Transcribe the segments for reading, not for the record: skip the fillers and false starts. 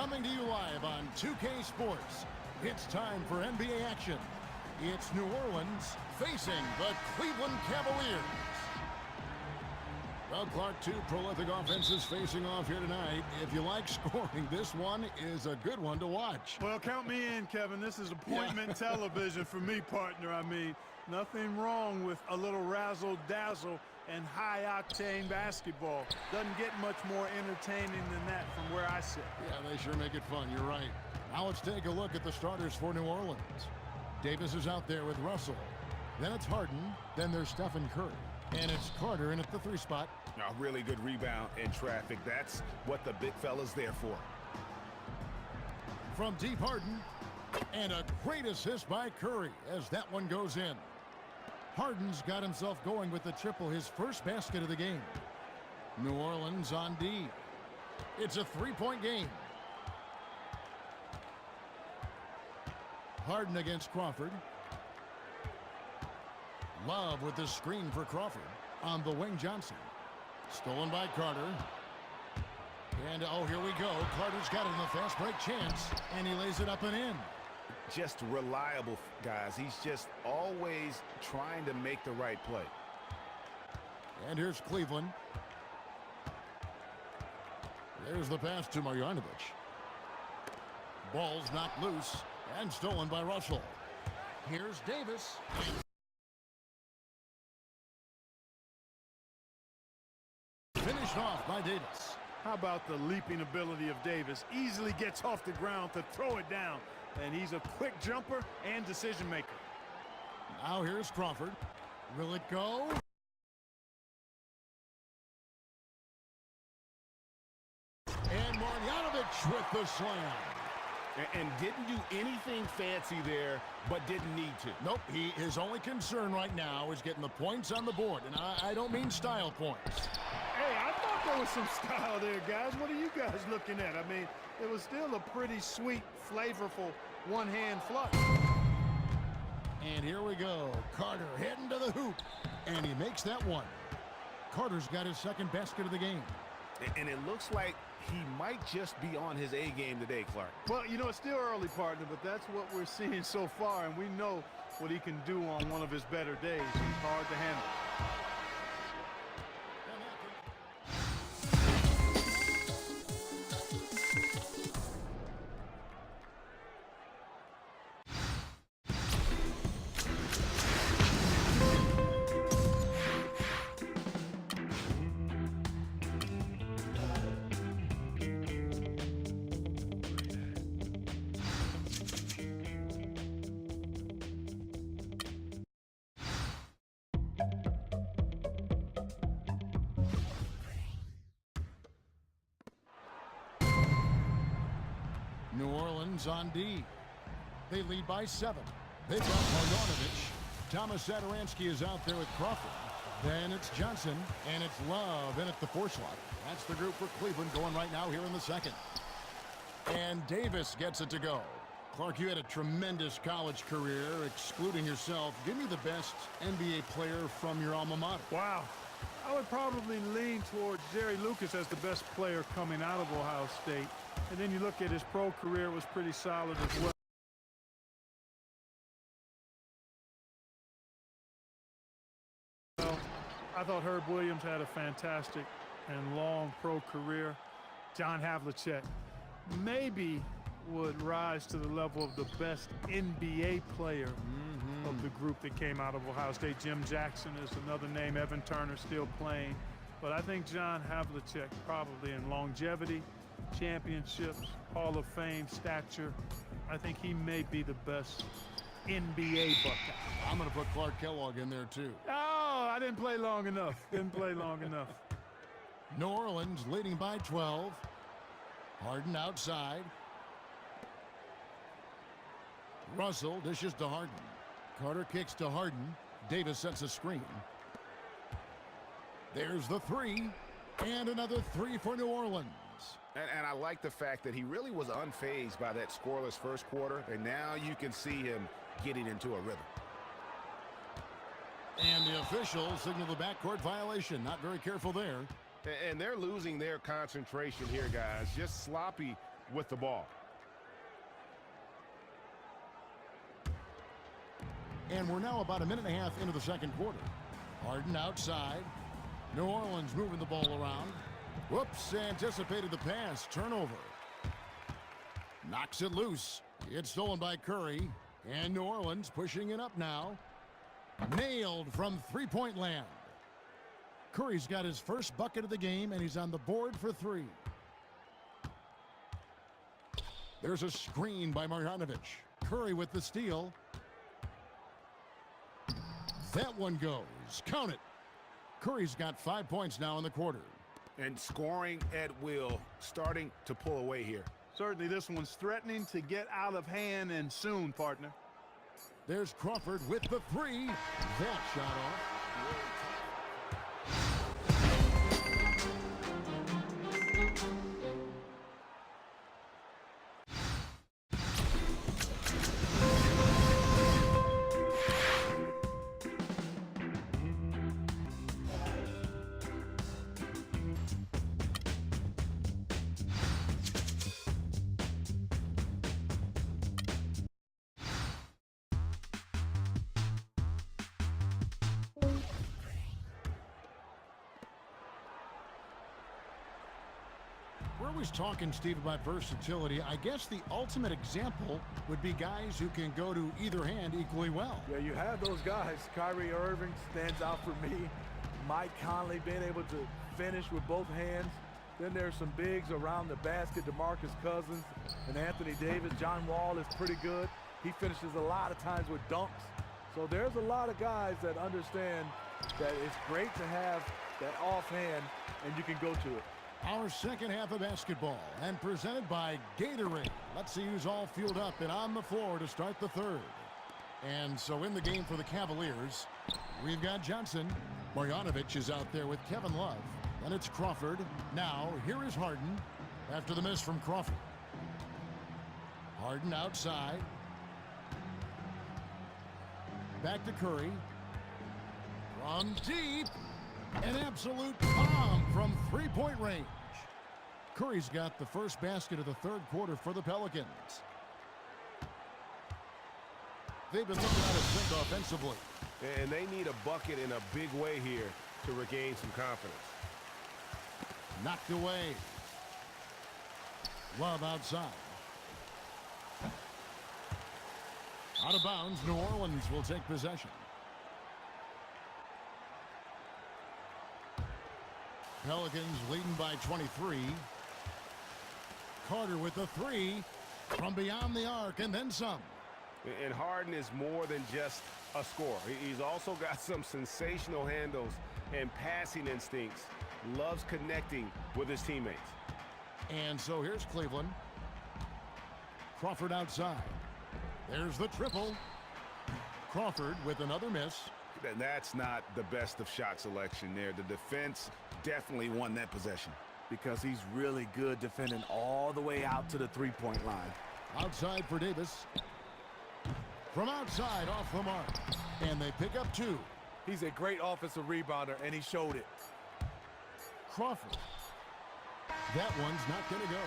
Coming to you live on 2K Sports, it's time for NBA action. It's New Orleans facing the Cleveland Cavaliers. Well, Clark, two prolific offenses facing off here tonight. If you like scoring, this one is a good one to watch. Well, count me in, Kevin. This is appointment television for me, partner. I mean, nothing wrong with a little razzle-dazzle and high-octane basketball. Doesn't get much more entertaining than that from where I sit. Yeah, they sure make it fun. You're right. Now let's take a look at the starters for New Orleans. Davis is out there with Russell. Then it's Harden. Then there's Stephen Curry. And it's Carter in at the 3 spot. A really good rebound in traffic. That's what the big fella's there for. From deep, Harden. And a great assist by Curry as that one goes in. Harden's got himself going with the triple, his first basket of the game. New Orleans on D. It's a 3-point game. Harden against Crawford. Love with the screen for Crawford. On the wing, Johnson. Stolen by Carter. And, oh, here we go. Carter's got it in the fast break chance. And he lays it up and in. Just reliable, guys. He's just always trying to make the right play. And here's Cleveland. There's the pass to Marjanovic. Ball's knocked loose and stolen by Russell. Here's Davis. Finished off by Davis. How about the leaping ability of Davis? Easily gets off the ground to throw it down. And he's a quick jumper and decision maker. Now here's Crawford. Will it go? And Marjanovic with the slam. And didn't do anything fancy there, but didn't need to. Nope, his only concern right now is getting the points on the board. And I don't mean style points. Hey, I thought there was some style there, guys. What are you guys looking at? I mean, it was still a pretty sweet, flavorful one-hand flush. And here we go. Carter heading to the hoop. And he makes that one. Carter's got his second basket of the game. And it looks like he might just be on his A game today, Clark. Well, you know, it's still early, partner, but that's what we're seeing so far, and we know what he can do on one of his better days. He's hard to handle. New Orleans on D. They lead by 7. They've got Marjanovic. Thomas Satoransky is out there with Crawford. Then it's Johnson, and it's Love in at the 4 slot. That's the group for Cleveland going right now here in the second. And Davis gets it to go. Clark, you had a tremendous college career, excluding yourself. Give me the best NBA player from your alma mater. Wow. I would probably lean towards Jerry Lucas as the best player coming out of Ohio State. And then you look at his pro career, was pretty solid as well. I thought Herb Williams had a fantastic and long pro career. John Havlicek maybe would rise to the level of the best NBA player of the group that came out of Ohio State. Jim Jackson is another name. Evan Turner still playing. But I think John Havlicek probably in longevity, championships, Hall of Fame stature, I think he may be the best NBA Buckeye. I'm going to put Clark Kellogg in there too. Oh, I didn't play long enough. Didn't play long enough. New Orleans leading by 12. Harden outside. Russell dishes to Harden. Carter kicks to Harden. Davis sets a screen. There's the 3. And another 3 for New Orleans. And I like the fact that he really was unfazed by that scoreless first quarter, and now you can see him getting into a rhythm. And the officials signal the backcourt violation. Not very careful there. And they're losing their concentration here, guys. Just sloppy with the ball. And we're now about a minute and a half into the second quarter. Harden outside. New Orleans moving the ball around. Whoops, anticipated the pass. Turnover. Knocks it loose. It's stolen by Curry. And New Orleans pushing it up now. Nailed from three-point land. Curry's got his first bucket of the game, and he's on the board for three. There's a screen by Marjanovic. Curry with the steal. That one goes. Count it. Curry's got 5 points now in the quarter. And scoring at will, starting to pull away here. Certainly this one's threatening to get out of hand, and soon, partner. There's Crawford with the three. That shot off. We're always talking, Steve, about versatility. I guess the ultimate example would be guys who can go to either hand equally well. Yeah, you have those guys. Kyrie Irving stands out for me. Mike Conley being able to finish with both hands. Then there's some bigs around the basket, DeMarcus Cousins and Anthony Davis. John Wall is pretty good. He finishes a lot of times with dunks. So there's a lot of guys that understand that it's great to have that offhand and you can go to it. Our second half of basketball, and presented by Gatorade. Let's see who's all fueled up and on the floor to start the third. And so in the game for the Cavaliers, we've got Johnson. Marjanovic is out there with Kevin Love. And it's Crawford. Now, here is Harden after the miss from Crawford. Harden outside. Back to Curry. From deep. An absolute bomb from three-point range. Curry's got the first basket of the third quarter for the Pelicans. They've been looking out of sync offensively. And they need a bucket in a big way here to regain some confidence. Knocked away. Love outside. Out of bounds, New Orleans will take possession. Pelicans leading by 23. Carter with the three from beyond the arc and then some. And Harden is more than just a scorer. He's also got some sensational handles and passing instincts. Loves connecting with his teammates. And so here's Cleveland. Crawford outside. There's the triple. Crawford with another miss. That's not the best of shot selection there. The defense definitely won that possession. Because he's really good defending all the way out to the three-point line. Outside for Davis. From outside off the mark. And they pick up two. He's a great offensive rebounder, and he showed it. Crawford. That one's not going to go.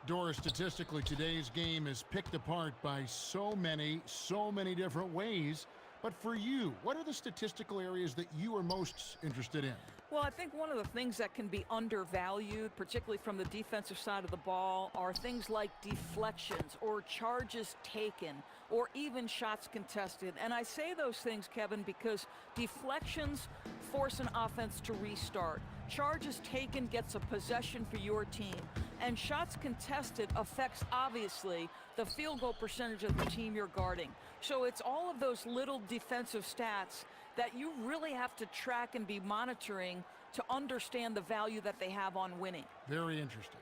Doris, statistically, today's game is picked apart by so many different ways. But for you, what are the statistical areas that you are most interested in? Well, I think one of the things that can be undervalued, particularly from the defensive side of the ball, are things like deflections or charges taken or even shots contested. And I say those things, Kevin, because deflections force an offense to restart. Charges taken gets a possession for your team. And shots contested affects, obviously, the field goal percentage of the team you're guarding. So it's all of those little defensive stats that you really have to track and be monitoring to understand the value that they have on winning. Very interesting.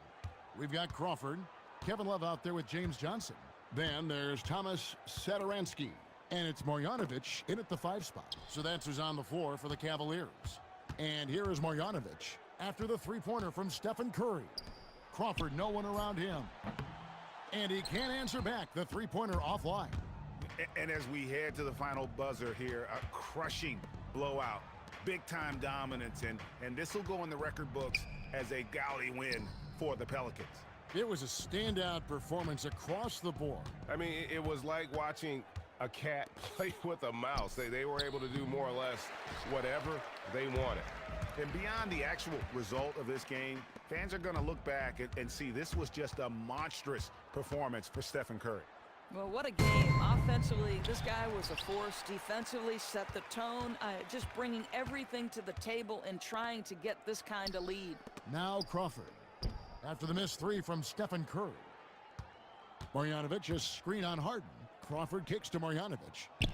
We've got Crawford, Kevin Love out there with James Johnson. Then there's Thomas Satoransky, and it's Marjanovic in at the 5 spot. So that's who's on the floor for the Cavaliers. And here is Marjanovic after the three-pointer from Stephen Curry. Crawford, no one around him. And he can't answer back. The three-pointer offline. And as we head to the final buzzer here, a crushing blowout, big-time dominance, and this will go in the record books as a gaudy win for the Pelicans. It was a standout performance across the board. I mean, it was like watching a cat play with a mouse. They were able to do more or less whatever they wanted. And beyond the actual result of this game, fans are going to look back and see this was just a monstrous performance for Stephen Curry. Well, what a game. Offensively, this guy was a force. Defensively, set the tone, just bringing everything to the table and trying to get this kind of lead. Now Crawford. After the missed three from Stephen Curry. Marjanovic, a screen on Harden. Crawford kicks to Marjanovic. The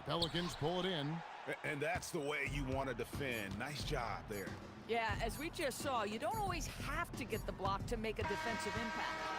Pelicans pull it in. And that's the way you want to defend. Nice job there. Yeah, as we just saw, you don't always have to get the block to make a defensive impact.